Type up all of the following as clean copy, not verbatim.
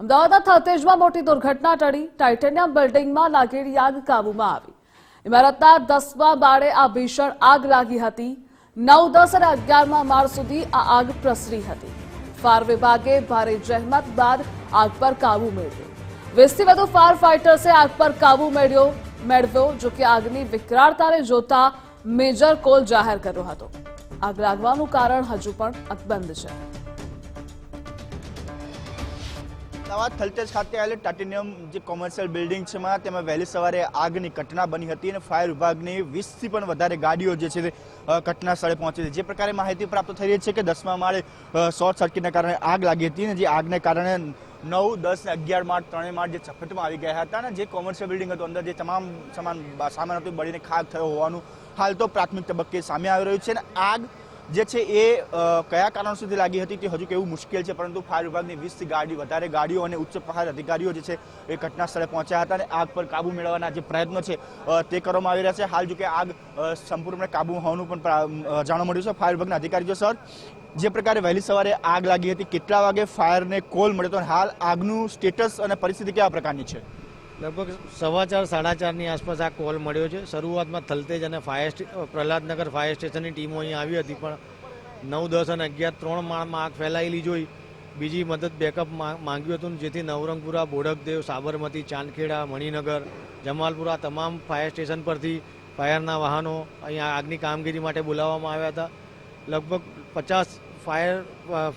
અમદાવાદના થલતેજમાં મોટી દુર્ઘટના ટળી। ટાઇટેનિયમ બિલ્ડિંગમાં લાગેલી આગ કાબૂમાં આવી। ઇમારતના 10મા માળે આ ભીષણ આગ લાગી હતી। 9, 10 અને 11મા માળ સુધી આ આગ પ્રસરી હતી। ફાયર વિભાગે ભારે જહેમત બાદ આગ પર કાબૂ મેળવ્યો। 20થી વધુ ફાયર ફાઇટર્સે આગ પર કાબૂ મેળવ્યો। જો કે આગની વિકરાળતાને જોતા મેજર કોલ જાહેર કર્યો હતો। આગ લાગવાનું કારણ હજુ પણ અકબંધ છે। અમદાવાદ થલતેજ ખાતે આવેલી ટાઇટેનિયમ જે કોમર્શિયલ બિલ્ડિંગ છે તેમાં વહેલી સવારે આગની ઘટના બની હતી અને ફાયર વિભાગની 20થી પણ વધારે ગાડીઓ જે છે ઘટના સ્થળે પહોંચી હતી। જે પ્રકારે માહિતી પ્રાપ્ત થઈ રહી છે કે 10મા માળે શોર્ટ સર્કિટના કારણે આગ લાગી હતી અને જે આગને કારણે 9, 10 અને 11 માળ ત્રણેય માળ જે ચપેટમાં આવી ગયા હતા અને જે કોમર્શિયલ બિલ્ડિંગ હતું અંદર જે તમામ સામાન હતું બળીને ખાક થયો હોવાનું હાલ તો પ્રાથમિક તબક્કે સામે આવી રહ્યું છે। અને આગ જે છે એ કયા કારણ સુધી લાગી હતી તે હજુ કેવું મુશ્કેલ છે, પરંતુ ફાયર વિભાગની 20થી વધારે ગાડીઓ અને ઉચ્ચ ફાયર અધિકારીઓ જે છે એ ઘટના સ્થળે પહોંચ્યા હતા અને આગ પર કાબુ મેળવવાના જે પ્રયત્નો છે તે કરવામાં આવી રહ્યા છે। હાલ જો કે આગ સંપૂર્ણપણે કાબુ હોવાનું પણ જાણવા મળ્યું છે। ફાયર વિભાગના અધિકારીઓ સર, જે પ્રકારે વહેલી સવારે આગ લાગી હતી, કેટલા વાગે ફાયરને કોલ મળ્યો હતો, હાલ આગનું સ્ટેટસ અને પરિસ્થિતિ કેવા પ્રકારની છે? લગભગ 4:15, 4:30ની આસપાસ આ કોલ મળ્યો છે। શરૂઆતમાં થલતેજ અને પ્રહલાદનગર ફાયર સ્ટેશનની ટીમો અહીં આવી હતી, પણ 9, 10 અને 11 ત્રણ માળમાં આગ ફેલાયેલી જોઈ બીજી મદદ બેકઅપ માંગ્યું હતું, જેથી નવરંગપુરા, બોડકદેવ, સાબરમતી, ચાંદખેડા, મણિનગર, જમાલપુરા તમામ ફાયર સ્ટેશન પરથી ફાયરના વાહનો અહીંયા આગની કામગીરી માટે બોલાવવામાં આવ્યા હતા। લગભગ 50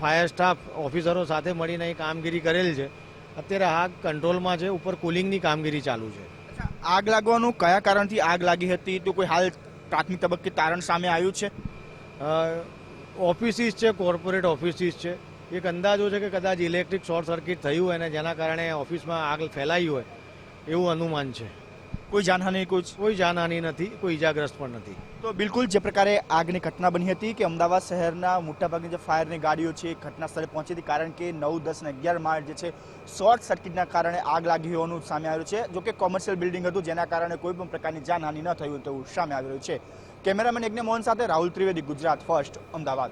ફાયર સ્ટાફ ઓફિસરો સાથે મળીને અહીં કામગીરી કરેલ છે। અત્યારે આગ કંટ્રોલમાં છે, ઉપર કુલિંગની કામગીરી ચાલુ છે। આગ લાગવાનું કયા કારણથી આગ લાગી હતી તો કોઈ હાલ પ્રાથમિક તબક્કે તારણ સામે આવ્યું છે? ઓફિસીસ છે, કોર્પોરેટ ઓફિસીસ છે। એક અંદાજો છે કે કદાચ ઇલેક્ટ્રિક શોર્ટ સર્કિટ થયું હોય અને જેના કારણે ઓફિસમાં આગ ફેલાઈ હોય એવું અનુમાન છે। કોઈ જાનહાનિ કોઈ જાનહાનિ નથી, કોઈ ઇજાગ્રસ્ત પણ નથી। તો બિલકુલ જે પ્રકારે આગની ઘટના બની હતી કે અમદાવાદ શહેરના મોટાભાગની જે ફાયરની ગાડીઓ છે ઘટના સ્થળે પહોંચી હતી, કારણ કે 9, 10 અને 11 માળ જે છે શોર્ટ સર્કિટના કારણે આગ લાગી હોવાનું સામે આવ્યું છે। જો કે કોમર્શિયલ બિલ્ડિંગ હતું જેના કારણે કોઈ પણ પ્રકારની જાનહાનિ ન થઈ હોય તેવું સામે આવી રહ્યું છે। કેમેરામેન યજ્ઞ મોહન સાથે રાહુલ ત્રિવેદી, ગુજરાત ફર્સ્ટ, અમદાવાદ।